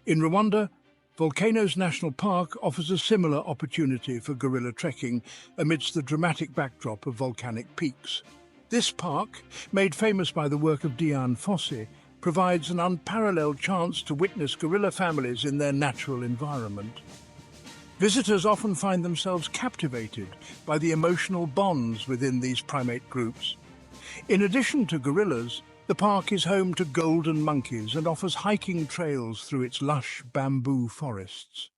In Rwanda, Volcanoes National Park offers a similar opportunity for gorilla trekking amidst the dramatic backdrop of volcanic peaks. This park, made famous by the work of Dian Fossey, provides an unparalleled chance to witness gorilla families in their natural environment. Visitors often find themselves captivated by the emotional bonds within these primate groups. In addition to gorillas, the park is home to golden monkeys and offers hiking trails through its lush bamboo forests.